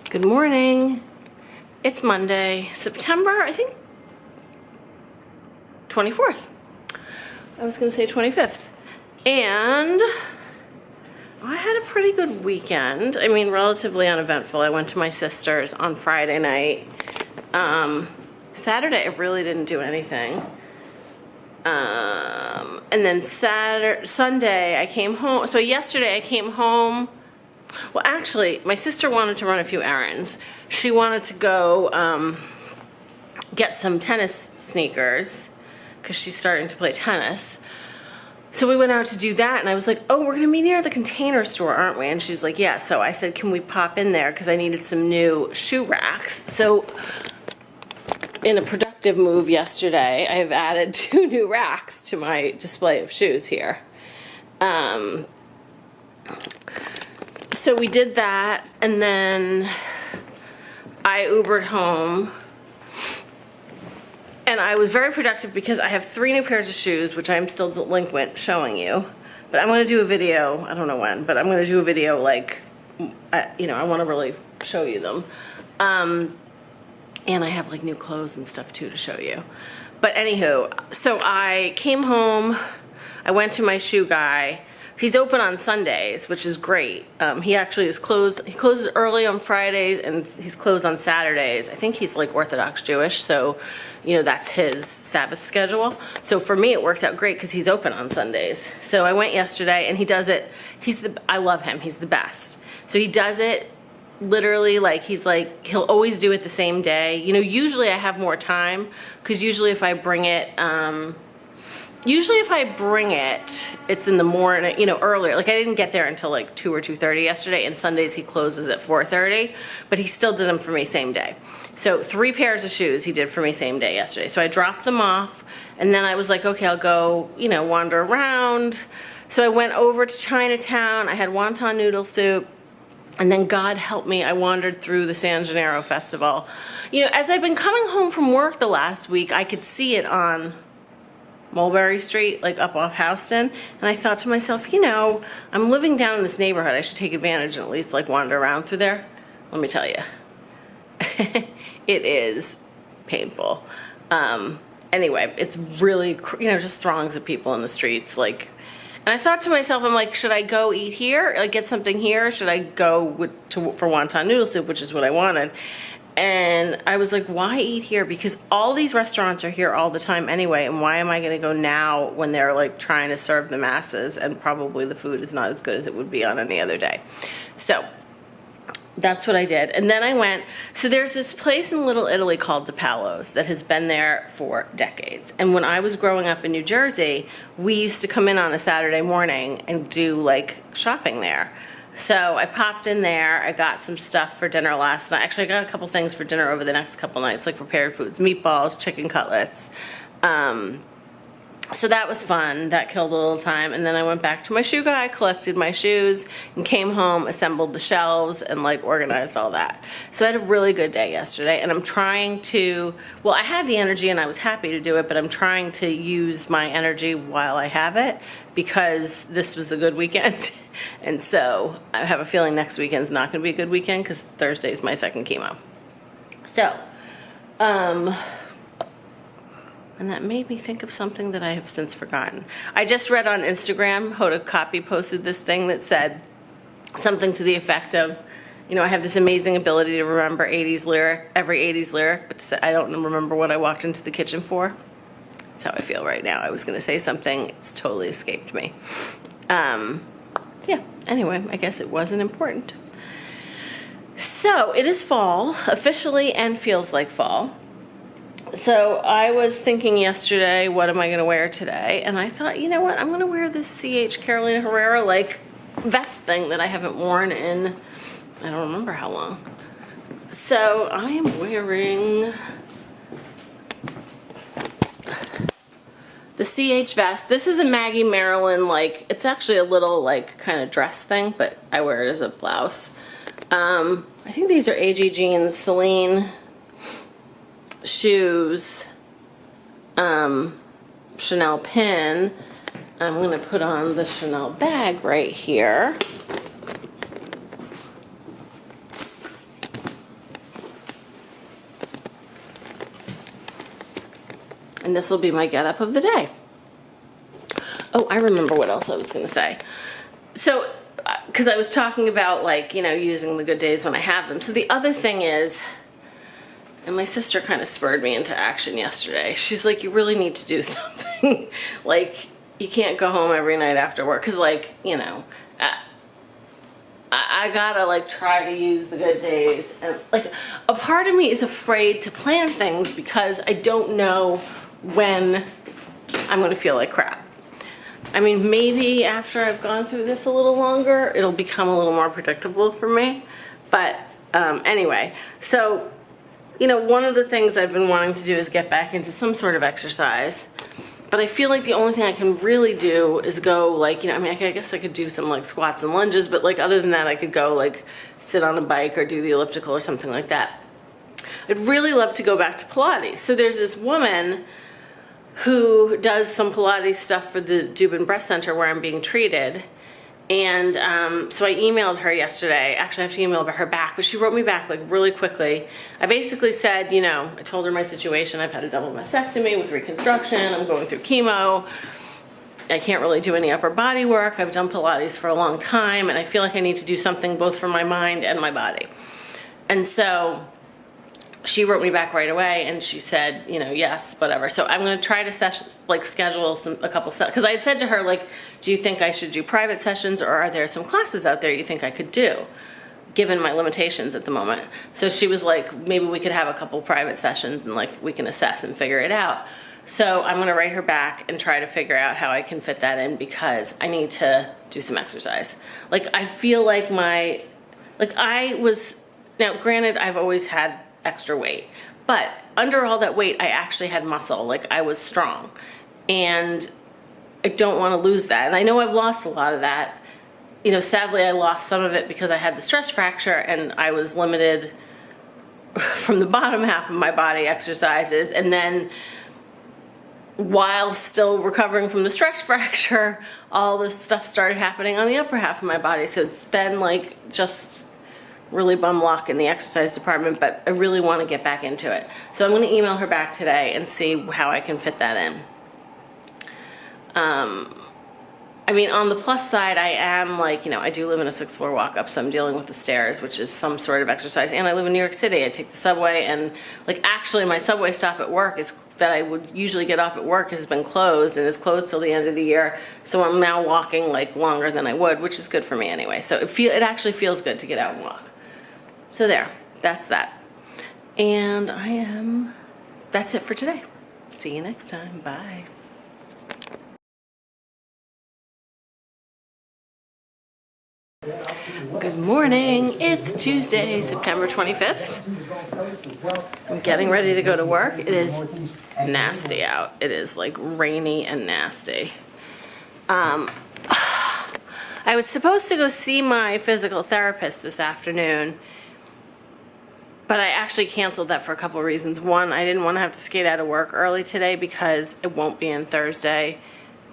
Good morning. It's Monday, September, I think, 24th. I was gonna say 25th. And I had a pretty good weekend. I mean, relatively uneventful. I went to my sister's on Friday night. Saturday, I really didn't do anything. And then Sunday, I came home. So yesterday, I came home. Well, actually, my sister wanted to run a few errands. She wanted to go get some tennis sneakers because she's starting to play tennis. So we went out to do that, and I was like, oh, we're gonna meet near the Container Store, aren't we? And she's like, yeah. So I said, can we pop in there? Because I needed some new shoe racks. So in a productive move yesterday, I have added 2 new racks to my display of shoes here. So we did that, and then I Ubered home. And I was very productive because I have 3 new pairs of shoes, which I'm still delinquent showing you. But I'm going to do a video, I don't know when, but I'm going to do a video like, you know, I want to really show you them. And I have like new clothes and stuff too to show you. But anywho, so I came home, I went to my shoe guy. He's open on Sundays, which is great. He actually is closed. He closes early on Fridays and he's closed on Saturdays. I think he's like Orthodox Jewish, so you know that's his Sabbath schedule. So for me, it works out great because he's open on Sundays. So I went yesterday and he does it. I love him. He's the best. So he does it literally like he'll always do it the same day. You know, usually I have more time because usually if I bring it. It's in the morning, you know, earlier. Like I didn't get there until like 2 or 2:30 yesterday, and Sundays he closes at 4:30, but he still did them for me same day. So 3 pairs of shoes he did for me same day yesterday. So I dropped them off, and then I was like, okay, I'll go, you know, wander around. So I went over to Chinatown. I had wonton noodle soup, and then God help me, I wandered through the San Gennaro Festival. You know, as I've been coming home from work the last week, I could see it on Mulberry Street, like up off Houston, and I thought to myself, you know, I'm living down in this neighborhood, I should take advantage and at least like wander around through there. Let me tell you, it is painful. Anyway, it's really, you know, just throngs of people in the streets, like, and I thought to myself, I'm like, should I go eat here, like get something here, or should I go for wonton noodle soup, which is what I wanted. And I was like, why eat here? Because all these restaurants are here all the time anyway, and why am I gonna go now when they're like trying to serve the masses and probably the food is not as good as it would be on any other day. So that's what I did. And then I went, so there's this place in Little Italy called DePallo's that has been there for decades. And when I was growing up in New Jersey, we used to come in on a Saturday morning and do like shopping there. So I popped in there, I got some stuff for dinner last night. Actually, I got a couple things for dinner over the next couple nights, like prepared foods, meatballs, chicken cutlets. So that was fun, that killed a little time. And then I went back to my shoe guy, collected my shoes, and came home, assembled the shelves, and like organized all that. So I had a really good day yesterday, and I'm trying to, well, I had the energy and I was happy to do it, but I'm trying to use my energy while I have it because this was a good weekend. And so I have a feeling next weekend's not gonna be a good weekend because Thursday's my second chemo. So, and that made me think of something that I have since forgotten. I just read on Instagram, Hoda Kotb posted this thing that said something to the effect of, you know, I have this amazing ability to remember every 80s lyric, but I don't remember what I walked into the kitchen for. That's how I feel right now. I was gonna say something, it's totally escaped me. Yeah, anyway, I guess it wasn't important. So it is fall, officially, and feels like fall. So I was thinking yesterday, what am I gonna wear today? And I thought, you know what, I'm gonna wear this Carolina Herrera like vest thing that I haven't worn in, I don't remember how long. So I am wearing the CH vest. This is a Maggie Marilyn, like, it's actually a little like kind of dress thing, but I wear it as a blouse. I think these are AG jeans, Céline shoes, Chanel pin. I'm gonna put on the Chanel bag right here. And this will be my get up of the day. Oh, I remember what else I was gonna say. So, because I was talking about like, you know, using the good days when I have them. So the other thing is, and my sister kind of spurred me into action yesterday. She's like, you really need to do something. Like, you can't go home every night after work. Cause like, you know, I gotta like try to use the good days. And like, a part of me is afraid to plan things because I don't know when I'm gonna feel like crap. I mean, maybe after I've gone through this a little longer, it'll become a little more predictable for me. But anyway, so, you know, one of the things I've been wanting to do is get back into some sort of exercise. But I feel like the only thing I can really do is go like, you know, I mean, I guess I could do some like squats and lunges, but like other than that, I could go like sit on a bike or do the elliptical or something like that. I'd really love to go back to Pilates. So there's this woman who does some Pilates stuff for the Dubin Breast Center where I'm being treated. And so I emailed her yesterday. Actually, I have to email her back, but she wrote me back like really quickly. I basically said, you know, I told her my situation. I've had a double mastectomy with reconstruction. I'm going through chemo. I can't really do any upper body work. I've done Pilates for a long time, and I feel like I need to do something both for my mind and my body. And so she wrote me back right away and she said, you know, yes, whatever. So I'm going to try to schedule a couple sessions. Because I had said to her, like, do you think I should do private sessions, or are there some classes out there you think I could do, given my limitations at the moment? So she was like, maybe we could have a couple private sessions and like we can assess and figure it out. So I'm going to write her back and try to figure out how I can fit that in, because I need to do some exercise. Like, I feel like now granted, I've always had extra weight, but under all that weight, I actually had muscle. Like, I was strong, and I don't want to lose that. And I know I've lost a lot of that. You know, sadly, I lost some of it because I had the stress fracture and I was limited from the bottom half of my body exercises. And then while still recovering from the stress fracture, all this stuff started happening on the upper half of my body. So it's been like just really bum luck in the exercise department, but I really want to get back into it. So I'm going to email her back today and see how I can fit that in. I mean, on the plus side, I am like, you know, I do live in a 6th floor walk up, so I'm dealing with the stairs, which is some sort of exercise. And I live in New York City. I take the subway, and like actually my subway stop at work is that I would usually get off at work has been closed and is closed till the end of the year. So I'm now walking like longer than I would, which is good for me anyway. So it actually feels good to get out and walk. So there, that's that. And that's it for today. See you next time. Bye. Good morning. It's Tuesday, September 25th. I'm getting ready to go to work. It is nasty out. It is like rainy and nasty. I was supposed to go see my physical therapist this afternoon, but I actually canceled that for a couple of reasons. One, I didn't want to have to skate out of work early today because it won't be in Thursday,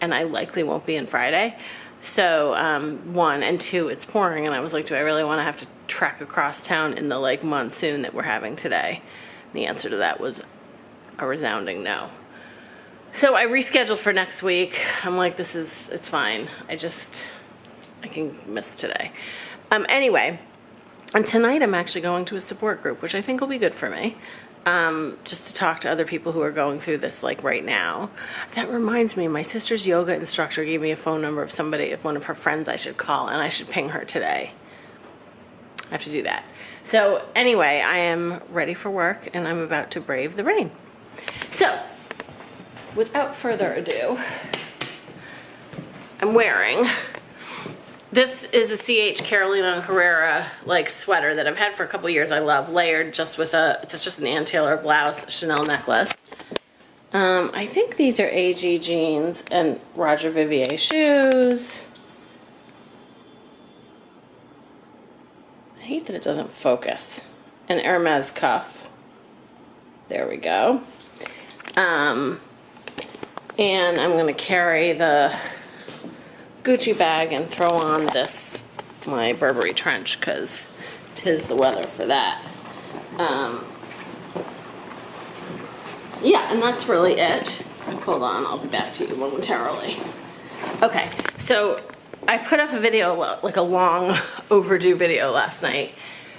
and I likely won't be in Friday. So, one, and two, it's pouring, and I was like, do I really want to have to trek across town in the like monsoon that we're having today? And the answer to that was a resounding no. So I rescheduled for next week. I'm like, it's fine. I can miss today. Anyway, and tonight I'm actually going to a support group, which I think will be good for me. Just to talk to other people who are going through this like right now. That reminds me, my sister's yoga instructor gave me a phone number of one of her friends I should call, and I should ping her today. I have to do that. So anyway, I am ready for work and I'm about to brave the rain. So without further ado, I'm wearing, this is a CH Carolina Herrera like sweater that I've had for a couple years. I love, layered just with it's just an Ann Taylor blouse, Chanel necklace. I think these are AG jeans and Roger Vivier shoes. I hate that it doesn't focus. An Hermés cuff. There we go. And I'm gonna carry the Gucci bag and throw on my Burberry trench, because 'tis the weather for that. Yeah, and that's really it. Hold on, I'll be back to you momentarily. Okay, so I put up a video, like a long overdue video last night.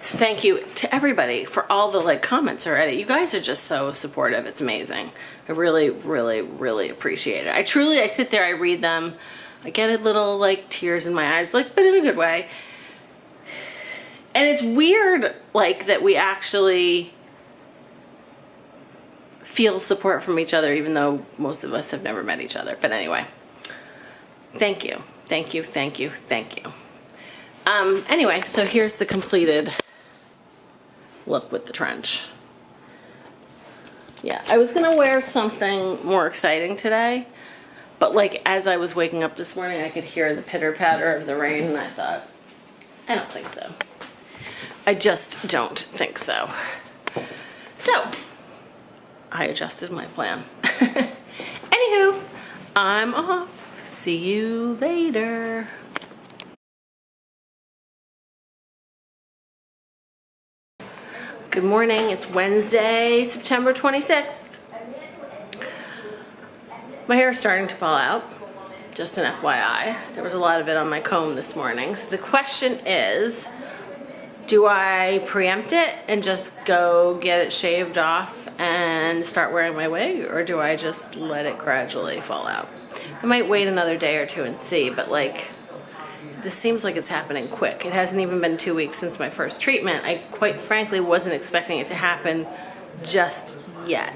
So thank you to everybody for all the like comments already. You guys are just so supportive. It's amazing. I really, really, really appreciate it. I sit there, I read them. I get a little like tears in my eyes, like, but in a good way. And it's weird, like, that we actually feel support from each other, even though most of us have never met each other. But anyway, thank you, thank you, thank you, thank you. Anyway, so here's the completed look with the trench. Yeah, I was gonna wear something more exciting today, but like as I was waking up this morning, I could hear the pitter patter of the rain, and I thought, I don't think so. I just don't think so. So, I adjusted my plan. Anywho, I'm off. See you later. Good morning. It's Wednesday, September 26th. My hair is starting to fall out. Just an FYI. There was a lot of it on my comb this morning. So the question is, do I preempt it and just go get it shaved off and start wearing my wig, or do I just let it gradually fall out? I might wait another day or two and see, but like, this seems like it's happening quick. It hasn't even been 2 weeks since my first treatment. I quite frankly wasn't expecting it to happen just yet.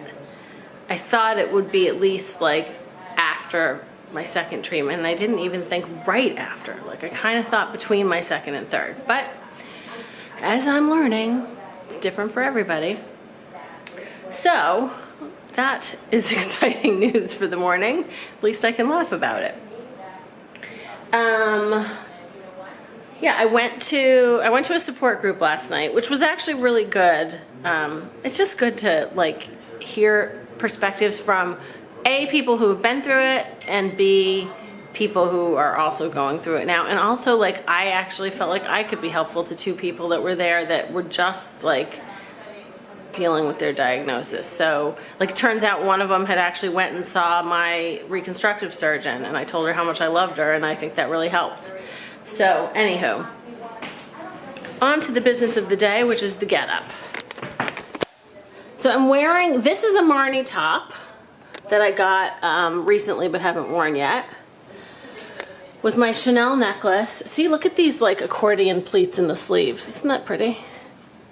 I thought it would be at least like after my second treatment, and I didn't even think right after. Like, I kind of thought between my second and third, but as I'm learning, it's different for everybody. So that is exciting news for the morning. At least I can laugh about it. Yeah, I went to a support group last night, which was actually really good. It's just good to like hear perspectives from A, people who have been through it, and B, people who are also going through it now. And also, like, I actually felt like I could be helpful to two people that were there that were just like dealing with their diagnosis. So like, it turns out one of them had actually went and saw my reconstructive surgeon, and I told her how much I loved her, and I think that really helped. So anywho, on to the business of the day, which is the get up. So I'm wearing, this is a Marni top that I got recently but haven't worn yet, with my Chanel necklace. See, look at these like accordion pleats in the sleeves. Isn't that pretty?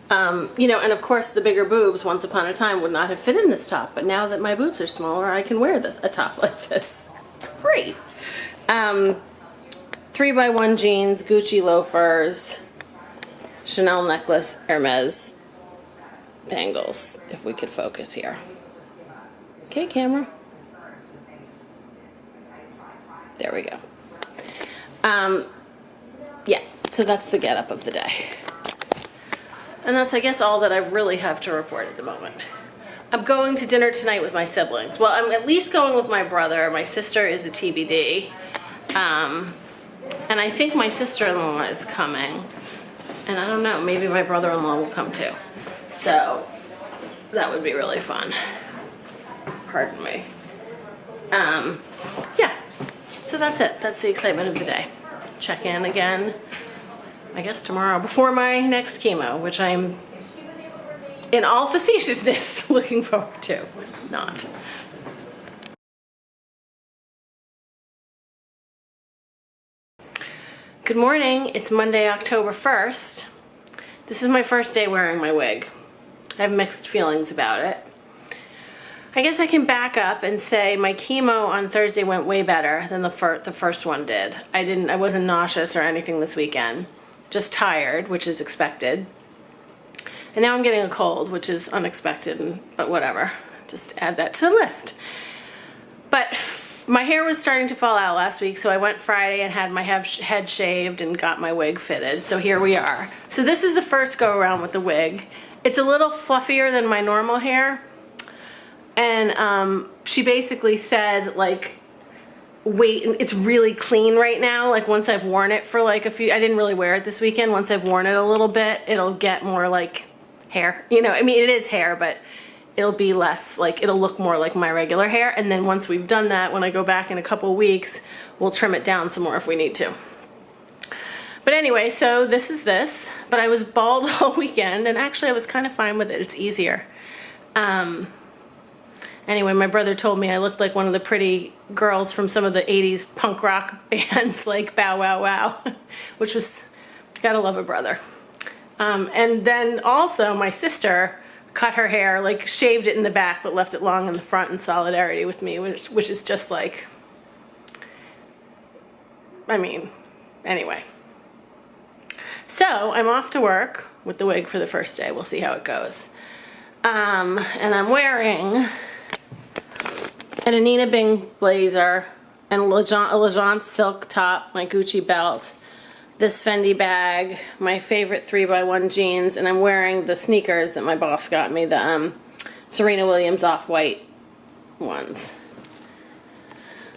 You know, and of course the bigger boobs once upon a time would not have fit in this top, but now that my boobs are smaller, I can wear a top like this. It's great. 3x1 jeans, Gucci loafers, Chanel necklace, Hermés bangles, if we could focus here. Okay, camera. There we go. Yeah, so that's the get up of the day. And that's, I guess, all that I really have to report at the moment. I'm going to dinner tonight with my siblings. Well, I'm at least going with my brother. My sister is a TBD. And I think my sister-in-law is coming. And I don't know, maybe my brother-in-law will come too. So that would be really fun. Pardon me. Yeah, so that's it. That's the excitement of the day. Check in again, I guess tomorrow, before my next chemo, which I'm, in all facetiousness, looking forward to. Not. Good morning. It's Monday, October 1st. This is my first day wearing my wig. I have mixed feelings about it. I guess I can back up and say my chemo on Thursday went way better than the first one did. I wasn't nauseous or anything this weekend, just tired, which is expected. And now I'm getting a cold, which is unexpected, but whatever. Just add that to the list. But my hair was starting to fall out last week, so I went Friday and had my head shaved and got my wig fitted. So here we are. So this is the first go around with the wig. It's a little fluffier than my normal hair. And she basically said, like, wait, it's really clean right now. Like, once I've worn it for like I didn't really wear it this weekend. Once I've worn it a little bit, it'll get more like hair. You know, I mean, it is hair, but it'll be less, like, it'll look more like my regular hair. And then once we've done that, when I go back in a couple weeks, we'll trim it down some more if we need to. But anyway, so this is this. But I was bald all weekend, and actually I was kind of fine with it. It's easier. Anyway, my brother told me I looked like one of the pretty girls from some of the 80s punk rock bands, like Bow Wow Wow, which was, gotta love a brother. And then also my sister cut her hair, like shaved it in the back, but left it long in the front in solidarity with me, which is just like, I mean, anyway. So I'm off to work with the wig for the first day. We'll see how it goes. And I'm wearing an Anine Bing blazer and a Legence silk top, my Gucci belt, this Fendi bag, my favorite 3x1 jeans, and I'm wearing the sneakers that my boss got me, the Serena Williams OffWhite ones.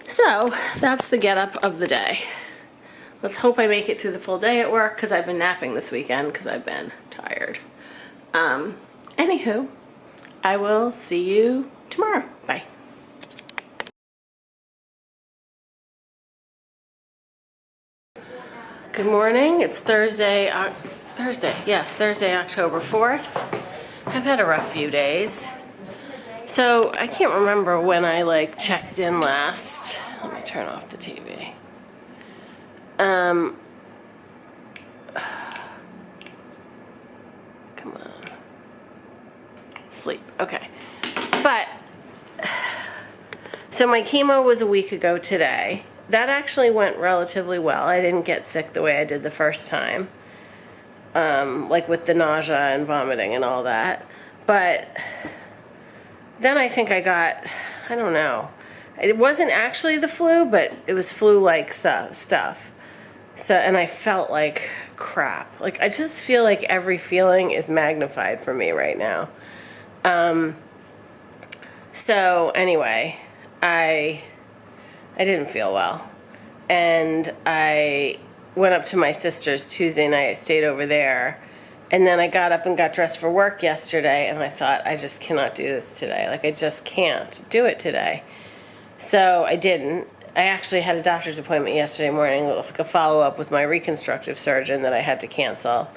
So that's the getup of the day. Let's hope I make it through the full day at work, because I've been napping this weekend because I've been tired. Anywho, I will see you tomorrow. Bye. Good morning. It's Thursday, Thursday, October 4th. I've had a rough few days. So I can't remember when I like checked in last. Let me turn off the TV. Come on. Sleep. Okay. But, so my chemo was a week ago today. That actually went relatively well. I didn't get sick the way I did the first time. Like with the nausea and vomiting and all that. But then I think I got, I don't know. It wasn't actually the flu, but it was flu-like stuff. So, and I felt like crap. Like, I just feel like every feeling is magnified for me right now. So anyway, I didn't feel well. And I went up to my sister's Tuesday night. I stayed over there. And then I got up and got dressed for work yesterday, and I thought, I just cannot do this today. Like, I just can't do it today. So I didn't. I actually had a doctor's appointment yesterday morning, like a follow-up with my reconstructive surgeon that I had to cancel.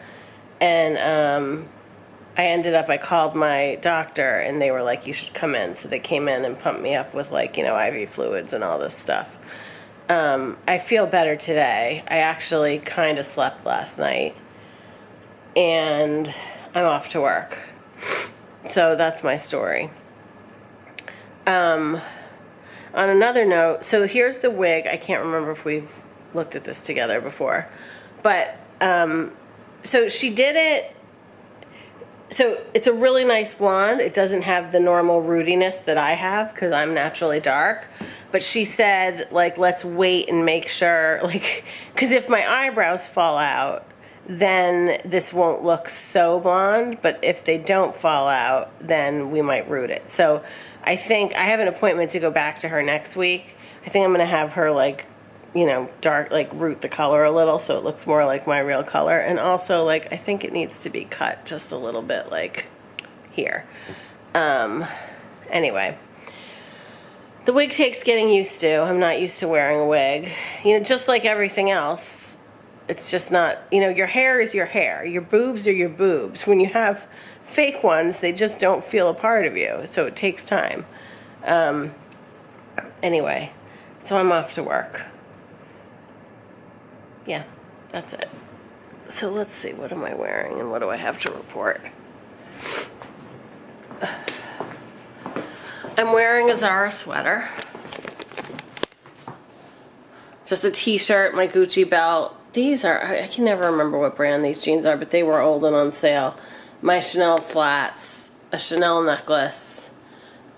And I called my doctor, and they were like, you should come in. So they came in and pumped me up with, like, you know, IV fluids and all this stuff. I feel better today. I actually kind of slept last night. And I'm off to work. So that's my story. On another note, so here's the wig. I can't remember if we've looked at this together before. But, so she did it. So it's a really nice blonde. It doesn't have the normal rootiness that I have because I'm naturally dark. But she said, like, let's wait and make sure, like, because if my eyebrows fall out, then this won't look so blonde. But if they don't fall out, then we might root it. So I think I have an appointment to go back to her next week. I think I'm going to have her, like, you know, dark, like, root the color a little so it looks more like my real color. And also, like, I think it needs to be cut just a little bit, like, here. Anyway. The wig takes getting used to. I'm not used to wearing a wig. You know, just like everything else, it's just not, you know, your hair is your hair. Your boobs are your boobs. When you have fake ones, they just don't feel a part of you. So it takes time. Anyway, so I'm off to work. Yeah, that's it. So let's see, what am I wearing and what do I have to report? I'm wearing a Zara sweater. Just a t-shirt, my Gucci belt. These are, I can never remember what brand these jeans are, but they were old and on sale. My Chanel flats, a Chanel necklace.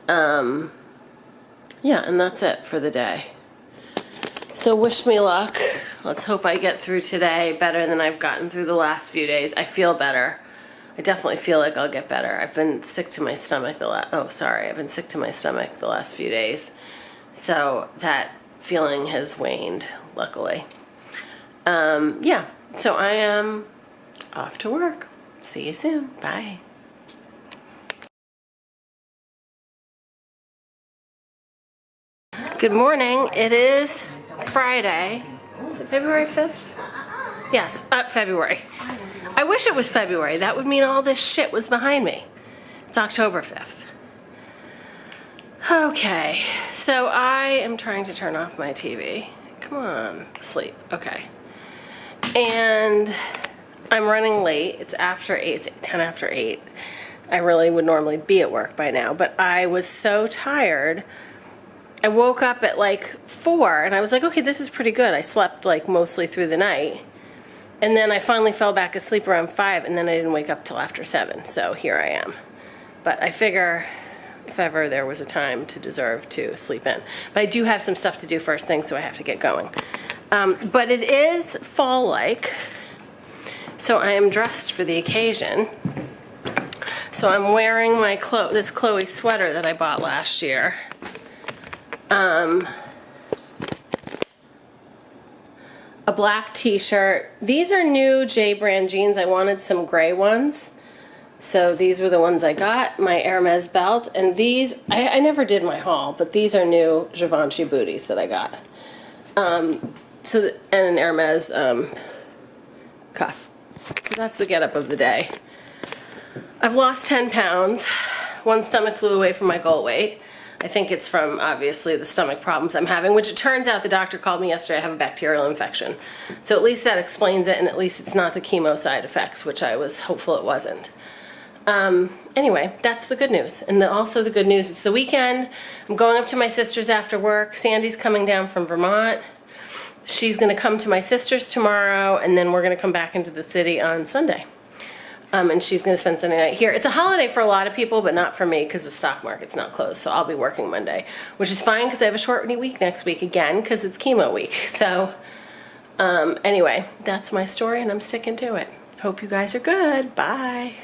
Yeah, and that's it for the day. So wish me luck. Let's hope I get through today better than I've gotten through the last few days. I feel better. I definitely feel like I'll get better. I've been sick to my stomach I've been sick to my stomach the last few days. So that feeling has waned, luckily. Yeah, so I am off to work. See you soon. Bye. Good morning. It is Friday. Is it February 5th? Yes, February. I wish it was February. That would mean all this shit was behind me. It's October 5th. Okay, so I am trying to turn off my TV. Come on, sleep. Okay. And I'm running late. It's after 8, it's 10 after 8. I really would normally be at work by now, but I was so tired. I woke up at like 4 and I was like, okay, this is pretty good. I slept like mostly through the night. And then I finally fell back asleep around 5 and then I didn't wake up till after 7. So here I am. But I figure if ever there was a time to deserve to sleep in. But I do have some stuff to do first thing, so I have to get going. But it is fall-like, so I am dressed for the occasion. So I'm wearing my this Chloe sweater that I bought last year. A black t-shirt. These are new J brand jeans. I wanted some gray ones. So these were the ones I got. My Hermés belt. And these, I never did my haul, but these are new Givenchy booties that I got. And an Hermès cuff. So that's the getup of the day. I've lost 10 pounds. One stomach flew away from my goal weight. I think it's from, obviously, the stomach problems I'm having, which it turns out the doctor called me yesterday, I have a bacterial infection. So at least that explains it, and at least it's not the chemo side effects, which I was hopeful it wasn't. Anyway, that's the good news. And also the good news, it's the weekend. I'm going up to my sister's after work. Sandy's coming down from Vermont. She's going to come to my sister's tomorrow, and then we're going to come back into the city on Sunday. And she's going to spend Sunday night here. It's a holiday for a lot of people, but not for me because the stock market's not closed. So I'll be working Monday, which is fine because I have a short week next week again because it's chemo week. So anyway, that's my story and I'm sticking to it. Hope you guys are good. Bye.